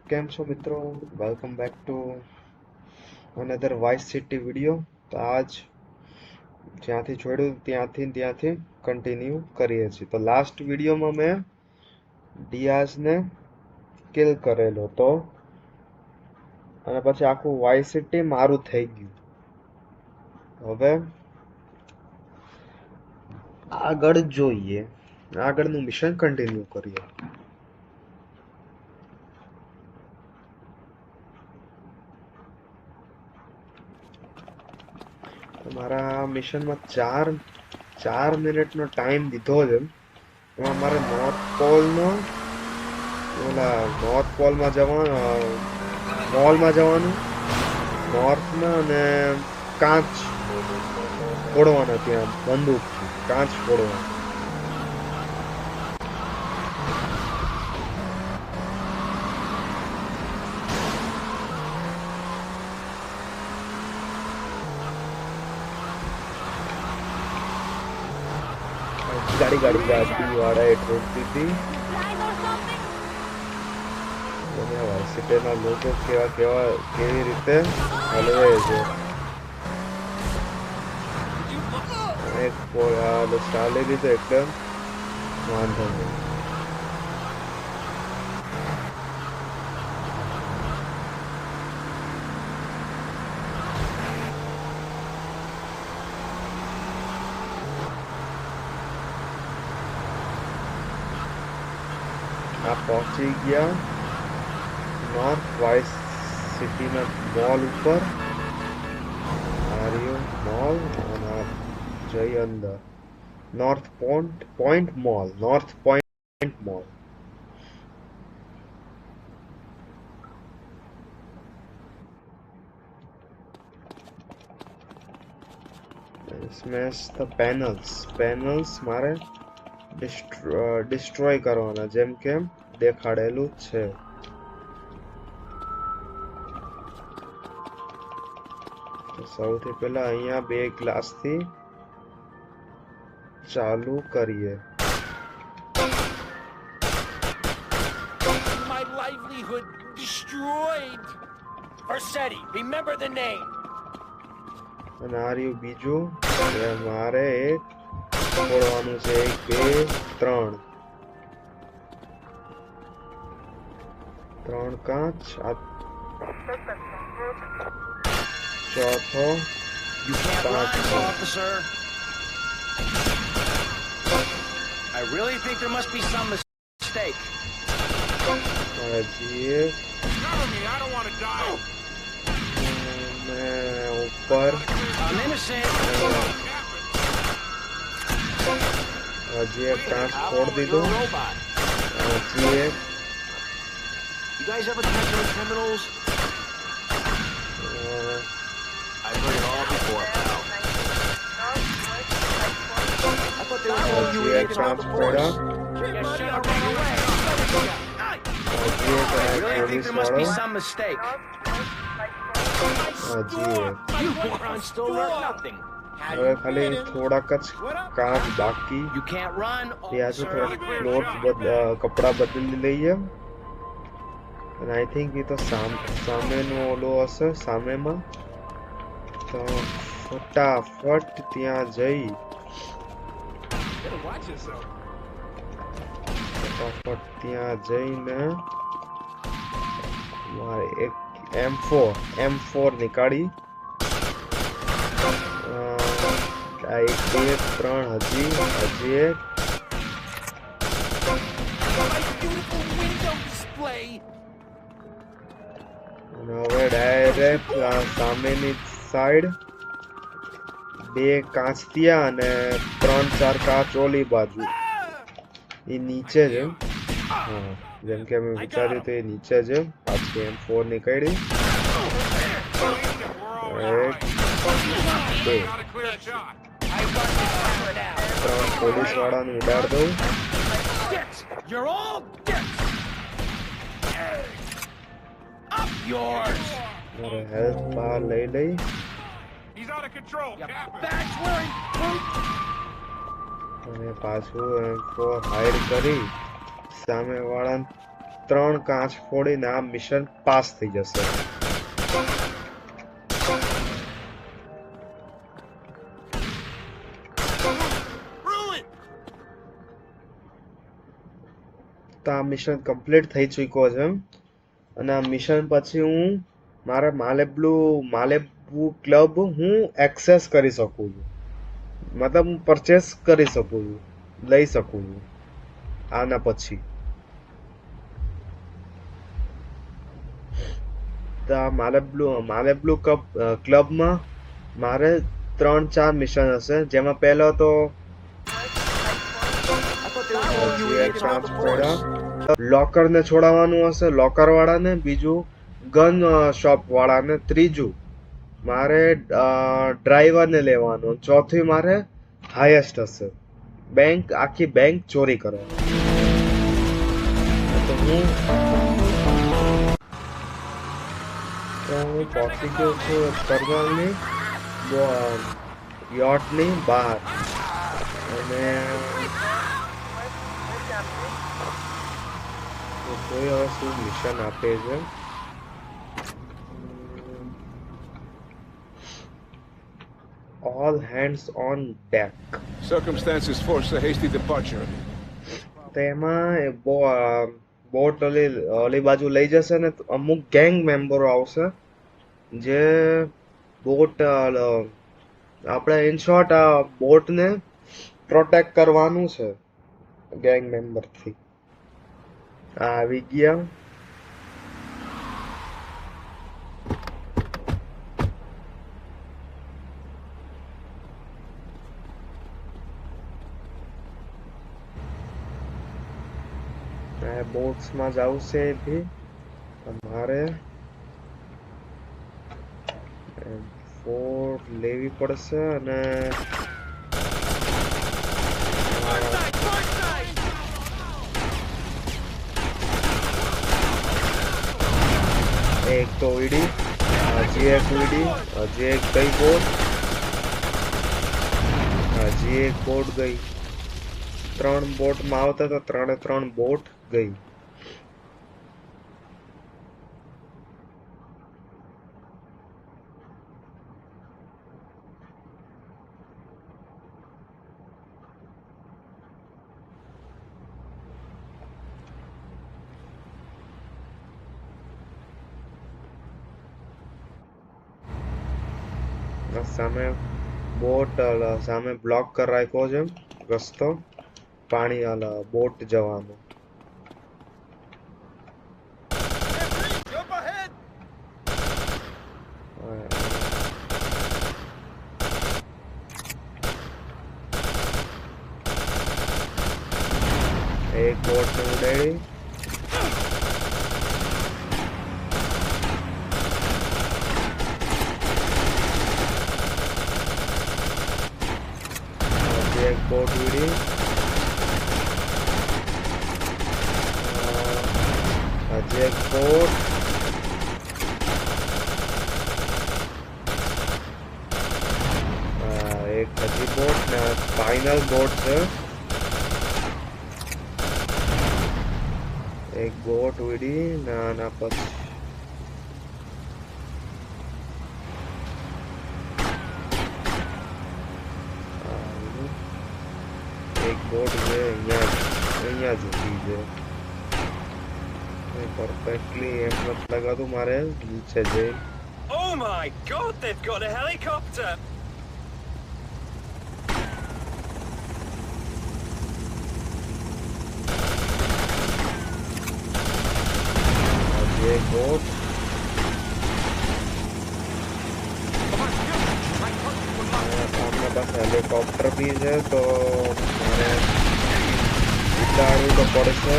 કેમ છો મિત્રો? Welcome back to another Vice City video. તો આજ જ્યાંથી છોડ્યું ત્યાંથી કન્ટિન્યુ કરીએ છીએ. તો લાસ્ટ વિડીયોમાં મેં ડિયાઝને કિલ કરેલો તો અને પછી આખું વાઇસ સિટી મારું થઈ ગયું. હવે આગળ જોઈએ, આગળનું મિશન કન્ટિન્યુ કરીએ. મારા મિશનમાં ચાર મિનિટનો ટાઈમ દીધો છે. એમાં મારે નોર્થ પોલમાં જવાનું, નોર્થમાં અને કાચ ફોડવાના, ત્યાં બંદૂકથી કાચ ફોડવાના. ગાડી વાળાએ ઠોકતી હતી. સિટીના લોકો કેવી રીતે હલવે છે. એક ચાલી દીધો એકદમ વાંધો નહીં. આ પહોંચી ગયા નોર્થ વાઇસ સિટીના મોલ ઉપર. મોલ અને જઈ અંદર north point mall. Smash the panels મારે ડિસ્ટ્રોય કરવાના, જેમ કે દેખાડેલું છે. સૌથી પહેલા અહીંયા 2 ગ્લાસથી ચાલુ કરીએ. My livelihood destroyed. Versetti, remember the name. અને આ રહ્યું બીજું. મારે એક ફોડવાનું છે. 1 2 3 કાચ. ચોથો You can't run, officer. I really think there must be some mistake. હજી એક. Cover me, I don't want to die. ઉપર I'm innocent. હજી એક કાચ ફોડ દીધો. You're a robot. હજી એક. You guys ever catch any criminals? I've heard it all before, pal. I thought they were telling you we હજી એક needed to કાચ the ફોડા. force. Yes, shut up, run away. હજી એક I really think police there must be વાળો. some mistake. હજી એક. You morons still learn nothing. હવે ખાલી થોડાક જ કાચ બાકી. You can't run, ત્યાં છે officer. થોડા ક્લોથ કપડા બદલી લઈએ. અને આઈ થિંક એ તો સામેનો ઓલો હશે, સામેમાં. તો ફટાફટ ત્યાં જઈ જઈને મારે એક M4 નીકાળી. 1 2 3 હજી એક. અને હવે ડાયરેક્ટ સામેની સાઈડ 2 કાચ ત્યાં અને 3 4 કાચ ઓલી બાજુ. એ નીચે છે. હા, જેમ કે અમે વિચાર્યું તો એ નીચે છે. પાછી M4 નીકળી. 1 2 3 પોલીસ વાળાને ઉડાડ દઉં. You're all dead. Up yours. મારે હેલ્થ બહાર લઈ લઈ. He's out of control. That's where he અને પાછું M4 હાઈડ કરી સામે વાળાને 3 કાચ ફોડીને આ મિશન પાસ થઈ જશે. તો આ મિશન કમ્પ્લીટ થઈ ચૂક્યો છે અને આ મિશન પછી હું મારા માલેબુ ક્લબ હું એક્સેસ કરી શકું છું, મતલબ હું પરચેસ કરી શકું છું, લઈ શકું છું આના પછી. તો આ માલેબ્લુ ક્લબમાં મારે 3-4 મિશન હશે, જેમાં પહેલો તો લોકર ને છોડાવવાનું હશે, લોકર વાળાને, બીજું ગન શોપ વાળાને, ત્રીજું મારે ડ્રાઈવર ને લેવાનું, ચોથું મારે હાઈએસ્ટ હશે આખી બેંક ચોરી કરવાની. તો હું પહોંચી ગયો છું ટર્મિનલની યોટની બહાર અને કોઈ હવે શું મિશન આપે છે. All hands on deck. Circumstances force a hasty departure. તેમાં બોટ ઓલી બાજુ લઈ જશે ને અમુક ગેંગ મેમ્બરો આવશે જે બોટ આપણે ઇન શોર્ટ આ બોટને પ્રોટેક્ટ કરવાનું છે ગેંગ મેમ્બરથી. આવી ગયા. બોટ્સમાં જવું છે બી અમારે ફોર્ટ લેવી પડશે અને એક તો ઉડી, હજી એક ઉડી, હજી એક ગઈ બોટ, હજી એક બોટ ગઈ. 3 બોટમાં આવતા તો 3 બોટ ગઈ. સામે બોટ સામે બ્લોક કરી રાખ્યો છે રસ્તો પાણી બોટ જવાનો. એક બોટ ને ઉડાડી. એક બોટ ઉડી. હજી એક બોટ. એક હજી બોટ ને ફાઇનલ બોટ છે. એક બોટ ઉડી ના પછી એક બોટ છે અહીંયા જ ઉભી છે. પરફેક્ટલી એમ નથી લગાતું મારે નીચે જઈ. Oh my god, they've got a helicopter! એક બોટ. સામે બસ હેલિકોપ્ટર બી છે તો મારે ઉડાડવું તો પડશે.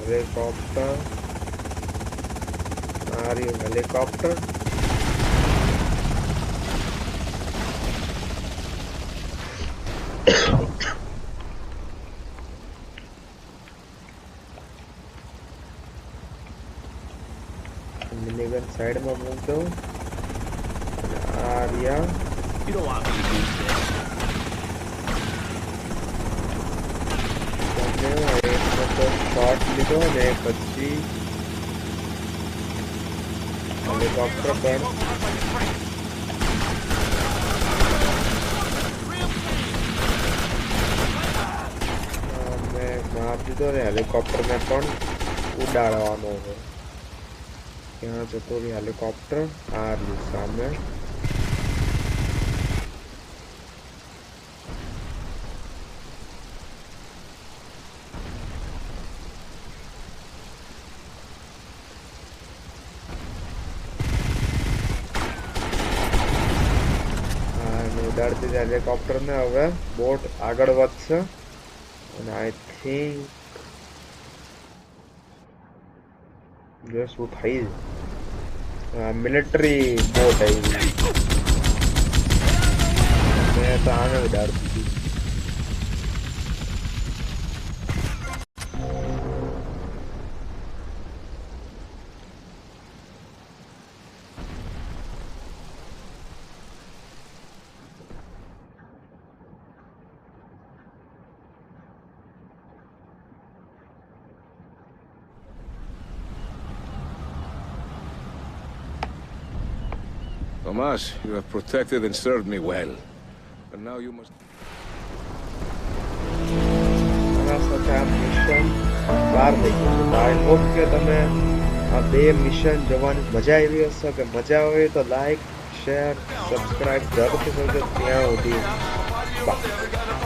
હેલિકોપ્ટર આ રહ્યું હેલિકોપ્ટર. મિનિગન સાઈડમાં મૂકજો. આ રહ્યા You don't want me to use this. ને એકનો તો શોટ લીધો ને પછી હેલિકોપ્ટર પણ મેં માર દીધો ને હેલિકોપ્ટરને પણ ઉડાડવાનો છે. ક્યાં જતો રહ્યું હેલિકોપ્ટર? આ રહ્યું સામે. ઉડાડતી હેલિકોપ્ટર ને હવે બોટ આગળ વધશે અને આઈ થિંક જો શું થઈ મિલિટરી બોટ આવી મેં તો આને ઉડાડતી હતી. Tomas, you have protected and served me well. But now you must... આના સાથે આ મિશન બહાર થઈ ગયું છે. આઈ હોપ કે તમે આ બે મિશન જોવાની મજા આવી હશે. કે મજા આવે તો લાઈક શેર સબસ્ક્રાઇબ જરૂરથી કરજો. ત્યાં સુધી બાય.